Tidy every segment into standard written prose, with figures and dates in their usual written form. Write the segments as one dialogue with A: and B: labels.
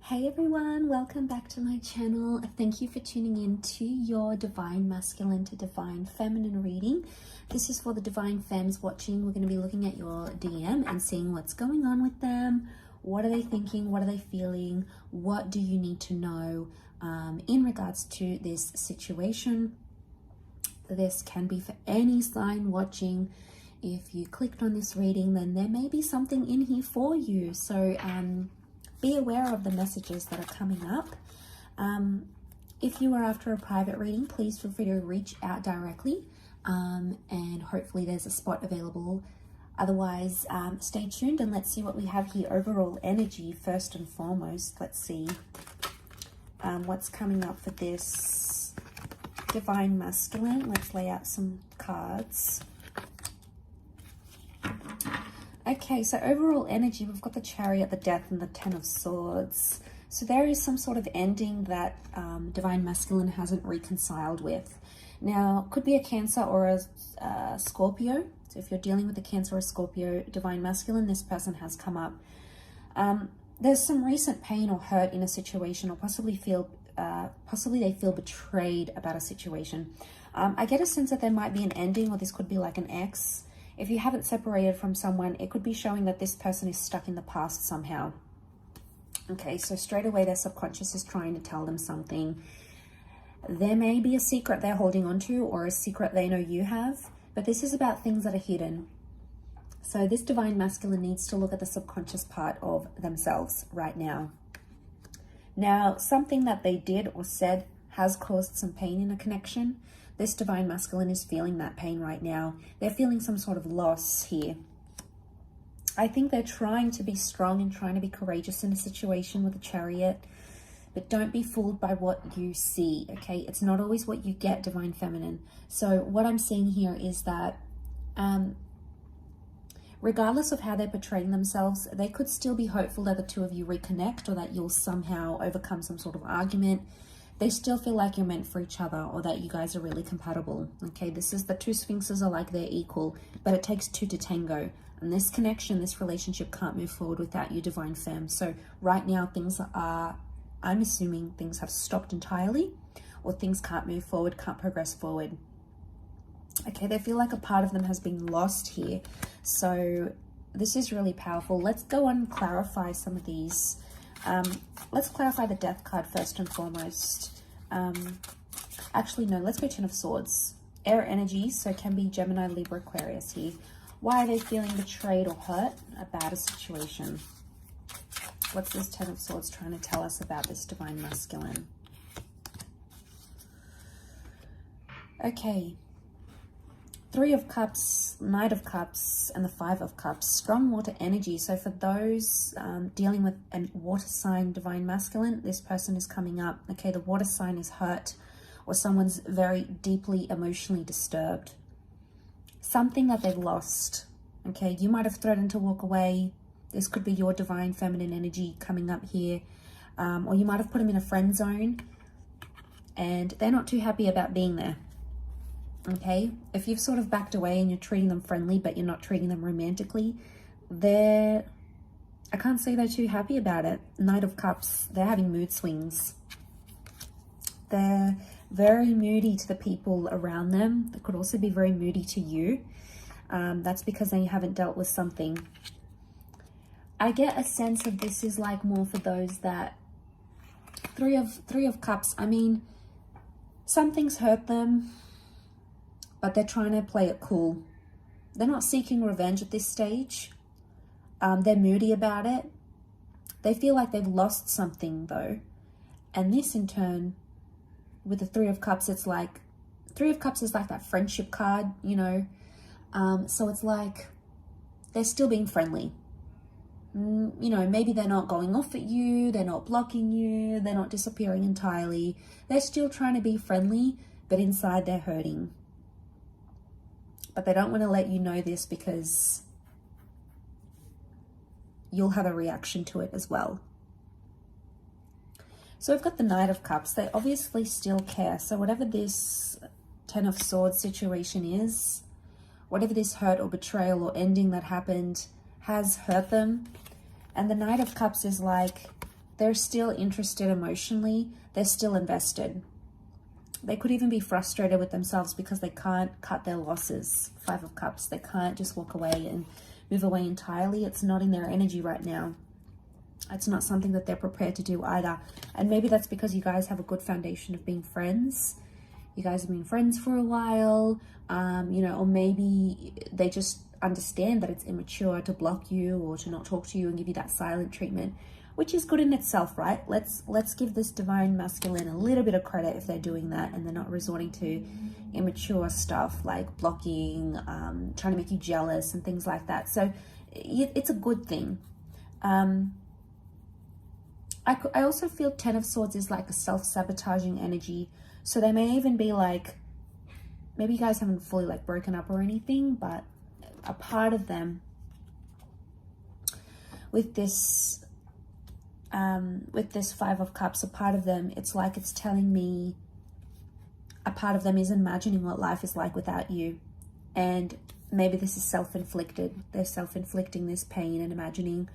A: Hey everyone, welcome back to my channel. Thank you for tuning in to your Divine Masculine to Divine Feminine reading. This is for the Divine Femmes watching. We're going to be looking at your DM and seeing what's going on with them. What are they thinking? What are they feeling? What do you need to know in regards to this situation? This can be for any sign watching. If you clicked on this reading, then there may be something in here for you. So, be aware of the messages that are coming up. If you are after a private reading, please feel free to reach out directly, and hopefully there's a spot available. Otherwise, stay tuned and let's see what we have here. Overall energy, first and foremost. Let's see what's coming up for this Divine Masculine. Let's lay out some cards. Okay, so overall energy, we've got the Chariot, the Death, and the Ten of Swords. So there is some sort of ending that Divine Masculine hasn't reconciled with. Now, could be a Cancer or a Scorpio. So if you're dealing with a Cancer or a Scorpio, Divine Masculine, this person has come up. There's some recent pain or hurt in a situation, or possibly they feel betrayed about a situation. I get a sense that there might be an ending, or this could be like an ex. If you haven't separated from someone, it could be showing that this person is stuck in the past somehow. Okay, so straight away their subconscious is trying to tell them something. There may be a secret they're holding on to, or a secret they know you have, but this is about things that are hidden. So this Divine Masculine needs to look at the subconscious part of themselves right now. Now, something that they did or said has caused some pain in a connection. This Divine Masculine is feeling that pain right now. They're feeling some sort of loss here. I think they're trying to be strong and trying to be courageous in a situation with a Chariot, but don't be fooled by what you see, okay? It's not always what you get, Divine Feminine. So what I'm seeing here is that regardless of how they're portraying themselves, they could still be hopeful that the two of you reconnect, or that you'll somehow overcome some sort of argument. They still feel like you're meant for each other, or that you guys are really compatible. Okay, this is the two Sphinxes are like they're equal, but it takes two to tango. And this connection, this relationship can't move forward without you, Divine Femme. So right now things are, I'm assuming things have stopped entirely, or things can't move forward, can't progress forward. Okay, they feel like a part of them has been lost here. So this is really powerful. Let's go on and clarify some of these. Let's clarify the Death card first and foremost. Actually, no, let's go Ten of Swords. Air energy, so it can be Gemini, Libra, Aquarius here. Why are they feeling betrayed or hurt about a situation? What's this Ten of Swords trying to tell us about this Divine Masculine? Okay. Three of Cups, Knight of Cups, and the Five of Cups. Strong water energy. So for those dealing with a water sign, Divine Masculine, this person is coming up. Okay, the water sign is hurt, or someone's very deeply emotionally disturbed. Something that they've lost. Okay, you might have threatened to walk away. This could be your Divine Feminine energy coming up here. Or you might have put them in a friend zone, and they're not too happy about being there. Okay, if you've sort of backed away and you're treating them friendly, but you're not treating them romantically, I can't say they're too happy about it. Knight of Cups, they're having mood swings. They're very moody to the people around them. They could also be very moody to you. That's because they haven't dealt with something. I get a sense of this is like more for those that Three of Cups. I mean, something's hurt them, but they're trying to play it cool. They're not seeking revenge at this stage. They're moody about it. They feel like they've lost something though. And this in turn, with the Three of Cups, it's like, Three of Cups is like that friendship card, you know. So it's like, they're still being friendly. You know, maybe they're not going off at you. They're not blocking you. They're not disappearing entirely. They're still trying to be friendly, but inside they're hurting. But they don't want to let you know this because you'll have a reaction to it as well. So we've got the Knight of Cups. They obviously still care. So whatever this Ten of Swords situation is, whatever this hurt or betrayal or ending that happened has hurt them. And the Knight of Cups is like, They're still interested emotionally. They're still invested. They could even be frustrated with themselves because they can't cut their losses. 5 of Cups. They can't just walk away and move away entirely. It's not in their energy right now. It's not something that they're prepared to do either. And maybe that's because you guys have a good foundation of being friends. You guys have been friends for a while, you know, or maybe they just understand that it's immature to block you or to not talk to you and give you that silent treatment, which is good in itself, right? Let's give this divine masculine a little bit of credit if they're doing that and they're not resorting to immature stuff like blocking, trying to make you jealous and things like that. So it's a good thing. I also feel 10 of Swords is like a self-sabotaging energy. So they may even be like, maybe you guys haven't fully like broken up or anything, but a part of them with this 5 of Cups, a part of them, it's like it's telling me a part of them is imagining what life is like without you. And maybe this is self-inflicted. They're self-inflicting this pain and imagining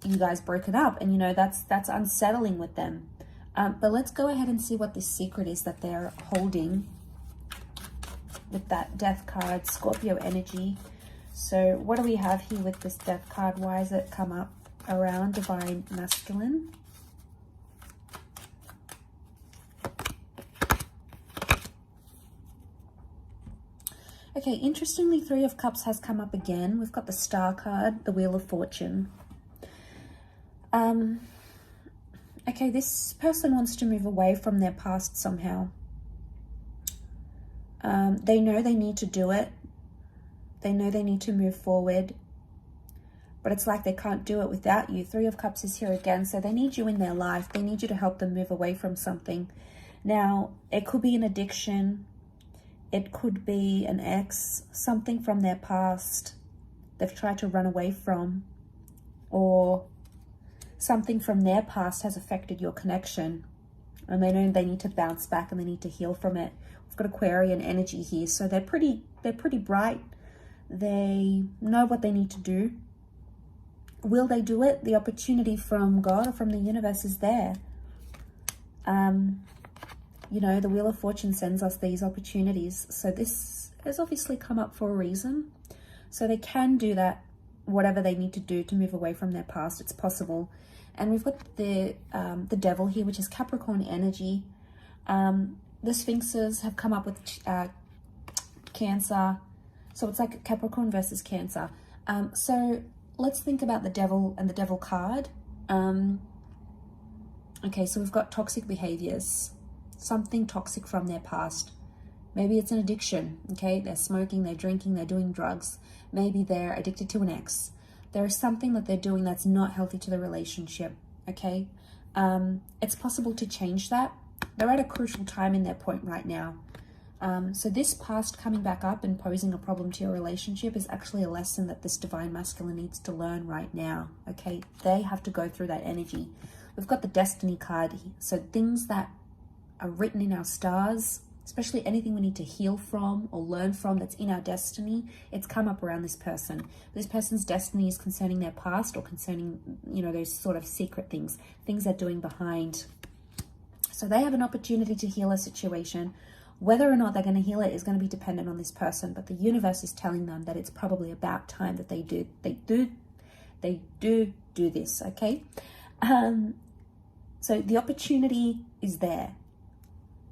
A: you guys broken up, and you know that's unsettling with them. But let's go ahead and see what this secret is that they're holding with that Death card, Scorpio energy. So what do we have here with this Death card? Why has it come up around divine masculine? Okay, interestingly, 3 of Cups has come up again. We've got the Star card, the Wheel of Fortune. Okay, this person wants to move away from their past somehow. They know they need to do it. They know they need to move forward. But it's like they can't do it without you. 3 of Cups is here again. So they need you in their life. They need you to help them move away from something. Now, it could be an addiction. It could be an ex. Something from their past they've tried to run away from. Or something from their past has affected your connection. And they know they need to bounce back and they need to heal from it. We've got Aquarian energy here. So they're pretty bright. They know what they need to do. Will they do it? The opportunity from God or from the universe is there. You know, the Wheel of Fortune sends us these opportunities. So this has obviously come up for a reason. So they can do that, whatever they need to do to move away from their past. It's possible. And we've got the Devil here, which is Capricorn energy. The Sphinxes have come up with Cancer. So it's like Capricorn versus Cancer. So let's think about the Devil and the Devil card. Okay, so we've got toxic behaviors. Something toxic from their past. Maybe it's an addiction, okay? They're smoking, they're drinking, they're doing drugs. Maybe they're addicted to an ex. There is something that they're doing that's not healthy to the relationship, okay? It's possible to change that. They're at a crucial time in their point right now. So this past coming back up and posing a problem to your relationship is actually a lesson that this divine masculine needs to learn right now, okay? They have to go through that energy. We've got the Destiny card here. So things that are written in our stars, especially anything we need to heal from or learn from that's in our destiny, it's come up around this person. This person's destiny is concerning their past or concerning, you know, those sort of secret things they're doing behind. So they have an opportunity to heal a situation. Whether or not they're going to heal it is going to be dependent on this person, but the universe is telling them that it's probably about time that they do this, okay? So the opportunity is there.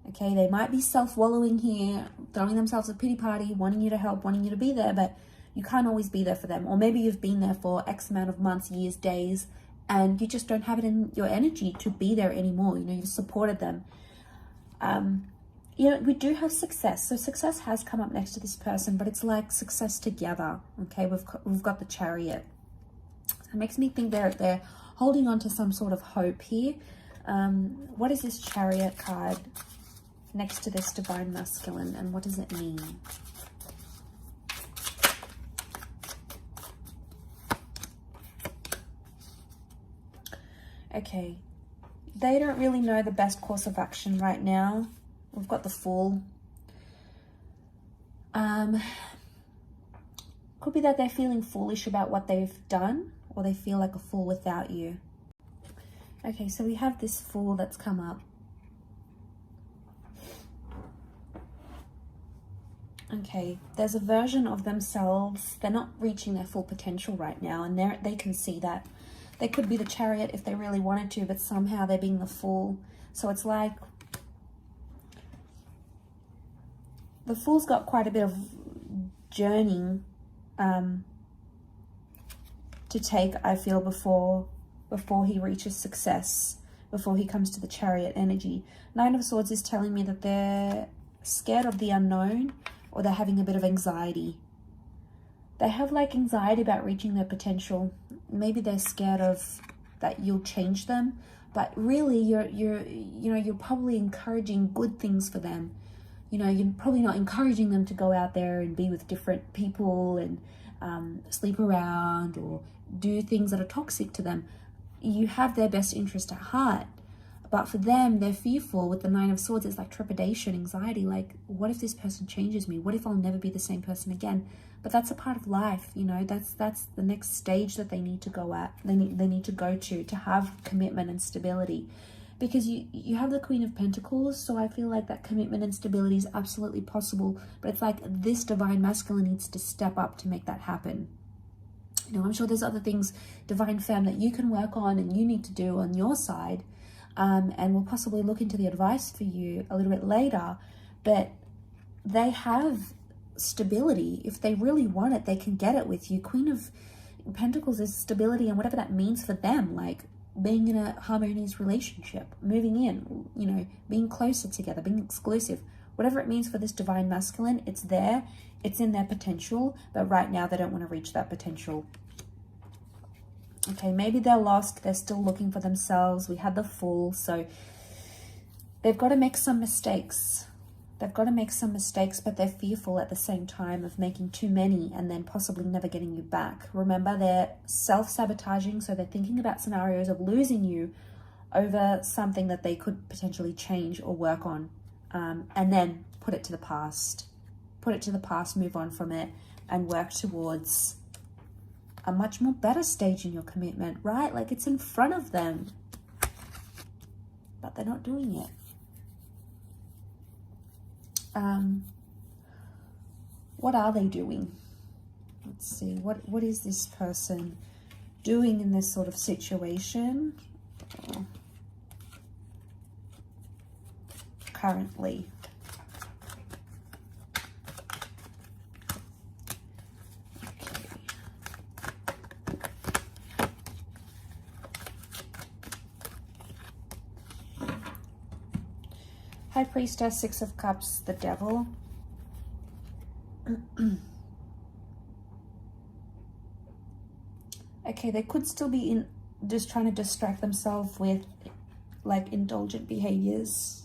A: Okay, they might be self-wallowing here, throwing themselves a pity party, wanting you to help, wanting you to be there, but you can't always be there for them. Or maybe you've been there for X amount of months, years, days, and you just don't have it in your energy to be there anymore. You know, you've supported them. You know, we do have success. So success has come up next to this person, but it's like success together. Okay, we've got the Chariot. It makes me think they're holding on to some sort of hope here. What is this Chariot card next to this divine masculine, and what does it mean? Okay, they don't really know the best course of action right now. We've got the Fool. Could be that they're feeling foolish about what they've done, or they feel like a fool without you. Okay, so we have this Fool that's come up. Okay, there's a version of themselves. They're not reaching their full potential right now, and they can see that. They could be the Chariot if they really wanted to, but somehow they're being the Fool. So it's like the Fool's got quite a bit of journeying to take, I feel, before he reaches success, before he comes to the Chariot energy. Nine of Swords is telling me that they're scared of the unknown, or they're having a bit of anxiety. They have like anxiety about reaching their potential. Maybe they're scared of that you'll change them, but really you're probably encouraging good things for them. You know, you're probably not encouraging them to go out there and be with different people and sleep around or do things that are toxic to them. You have their best interest at heart. But for them, they're fearful. With the Nine of Swords, it's like trepidation, anxiety. Like, what if this person changes me? What if I'll never be the same person again? But that's a part of life, you know. That's the next stage that they need to go at. They need to go to have commitment and stability. Because you have the Queen of Pentacles, so I feel like that commitment and stability is absolutely possible. But it's like this Divine Masculine needs to step up to make that happen. You know, I'm sure there's other things, Divine Femme, that you can work on and you need to do on your side. And we'll possibly look into the advice for you a little bit later. But they have stability. If they really want it, they can get it with you. Queen of Pentacles is stability, and whatever that means for them, like being in a harmonious relationship, moving in, you know, being closer together, being exclusive, whatever it means for this Divine Masculine, it's there, it's in their potential, but right now they don't want to reach that potential. Okay, maybe they're lost, they're still looking for themselves. We had the Fool, so they've got to make some mistakes. They've got to make some mistakes, but they're fearful at the same time of making too many and then possibly never getting you back. Remember, they're self-sabotaging, so they're thinking about scenarios of losing you over something that they could potentially change or work on, and then put it to the past. Put it to the past, move on from it, and work towards a much more better stage in your commitment, right? Like, it's in front of them, but they're not doing it. What are they doing? Let's see, what is this person doing in this sort of situation currently? High Priestess, Six of Cups, the Devil. Okay, they could still be just trying to distract themselves with like indulgent behaviors,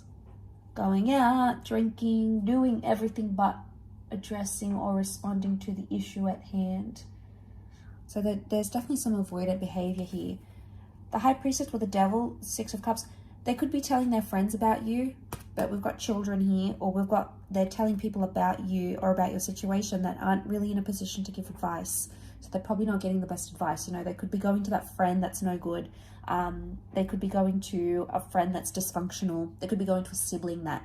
A: going out, drinking, doing everything but addressing or responding to the issue at hand. So there's definitely some avoidant behavior here. The High Priestess with the Devil, Six of Cups, they could be telling their friends about you, but we've got children here, or they're telling people about you or about your situation that aren't really in a position to give advice. So they're probably not getting the best advice. You know, they could be going to that friend that's no good. They could be going to a friend that's dysfunctional. They could be going to a sibling that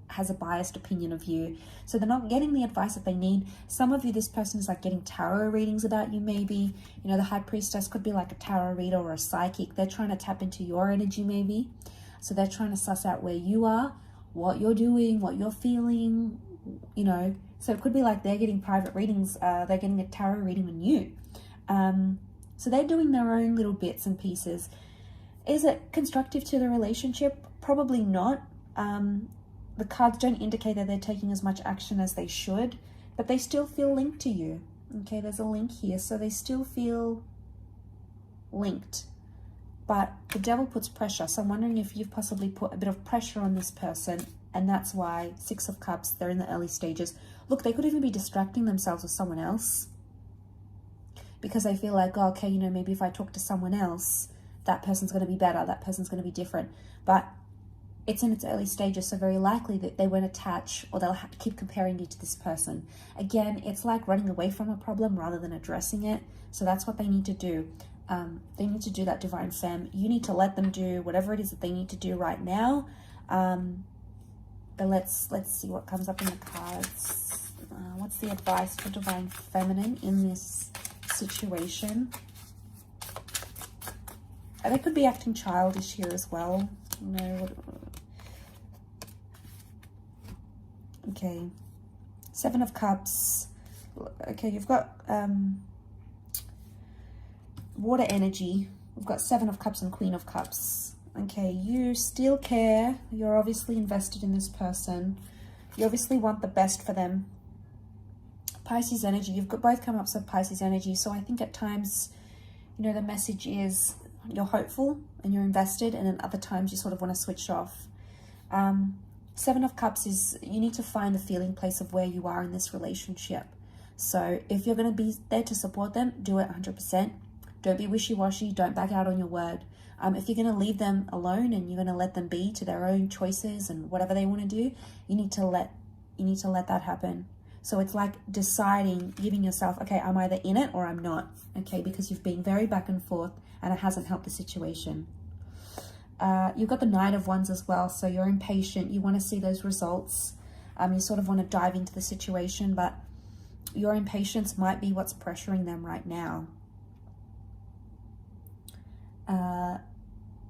A: has a biased opinion of you. So they're not getting the advice that they need. Some of you, this person is like getting tarot readings about you maybe. You know, the High Priestess could be like a tarot reader or a psychic. They're trying to tap into your energy maybe. So they're trying to suss out where you are, what you're doing, what you're feeling, you know. So it could be like they're getting private readings, they're getting a tarot reading on you. So they're doing their own little bits and pieces. Is it constructive to the relationship? Probably not. The cards don't indicate that they're taking as much action as they should, but they still feel linked to you. Okay, there's a link here, so they still feel linked. But the Devil puts pressure, so I'm wondering if you've possibly put a bit of pressure on this person, and that's why Six of Cups, they're in the early stages. Look, they could even be distracting themselves with someone else because they feel like, oh, okay, you know, maybe if I talk to someone else, that person's going to be better, that person's going to be different. But it's in its early stages, so very likely that they won't attach, or they'll keep comparing you to this person. Again, it's like running away from a problem rather than addressing it. So that's what they need to do. They need to do that, divine femme. You need to let them do whatever it is that they need to do right now. But let's see what comes up in the cards. What's the advice for divine feminine in this situation? They could be acting childish here as well. You know. Okay. 7 of Cups. Okay, you've got water energy. We've got 7 of Cups and Queen of Cups. Okay, you still care. You're obviously invested in this person. You obviously want the best for them. Pisces energy. You've got both come up with Pisces energy. So I think at times, you know, the message is you're hopeful and you're invested, and then other times you sort of want to switch off. 7 of Cups is you need to find the feeling place of where you are in this relationship. So if you're going to be there to support them, do it 100%. Don't be wishy-washy. Don't back out on your word. If you're going to leave them alone and you're going to let them be to their own choices and whatever they want to do, you need to let that happen. So it's like deciding, giving yourself, okay, I'm either in it or I'm not. Okay, because you've been very back and forth and it hasn't helped the situation. You've got the Knight of Wands as well. So you're impatient. You want to see those results. You sort of want to dive into the situation, but your impatience might be what's pressuring them right now.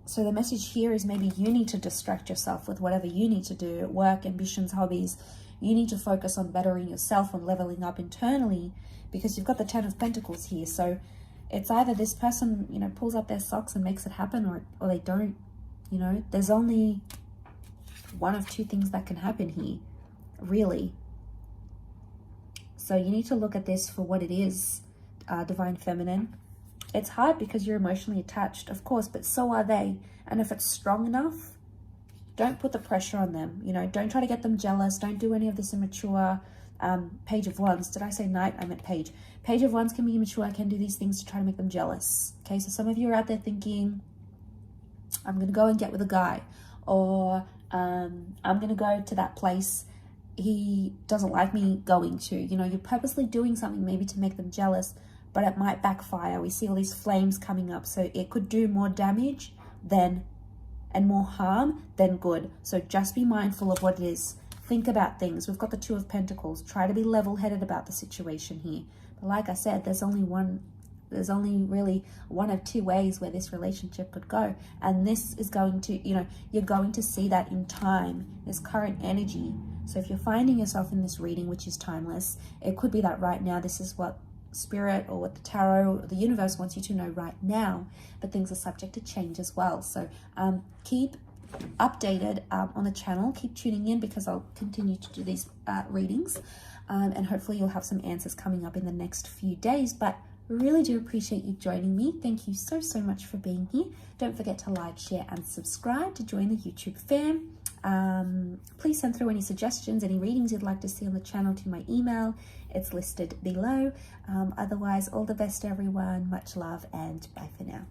A: So the message here is maybe you need to distract yourself with whatever you need to do, work, ambitions, hobbies. You need to focus on bettering yourself and leveling up internally, because you've got the 10 of Pentacles here. So it's either this person, you know, pulls up their socks and makes it happen, or they don't. You know, there's only one of two things that can happen here, really. So you need to look at this for what it is, divine feminine. It's hard because you're emotionally attached, of course, but so are they. And if it's strong enough, don't put the pressure on them. You know, don't try to get them jealous. Don't do any of this immature. Page of Wands. Did I say Knight? I meant Page. Page of Wands can be immature. Can do these things to try to make them jealous. Okay, so some of you are out there thinking, I'm going to go and get with a guy, or I'm going to go to that place he doesn't like me going to. You know, you're purposely doing something maybe to make them jealous, but it might backfire. We see all these flames coming up, so it could do more damage and more harm than good. So just be mindful of what it is. Think about things. We've got the 2 of Pentacles. Try to be level-headed about the situation here. But like I said, there's only really one of two ways where this relationship could go. And this is going to, you know, you're going to see that in time, this current energy. So if you're finding yourself in this reading, which is timeless, it could be that right now this is what Spirit or what the tarot or the universe wants you to know right now, but things are subject to change as well. So keep updated on the channel. Keep tuning in, because I'll continue to do these readings, and hopefully you'll have some answers coming up in the next few days. But really do appreciate you joining me. Thank you so much for being here. Don't forget to like, share and subscribe to join the YouTube fam. Please send through any suggestions, any readings you'd like to see on the channel to my email. It's listed below. Otherwise, all the best everyone. Much love and bye for now.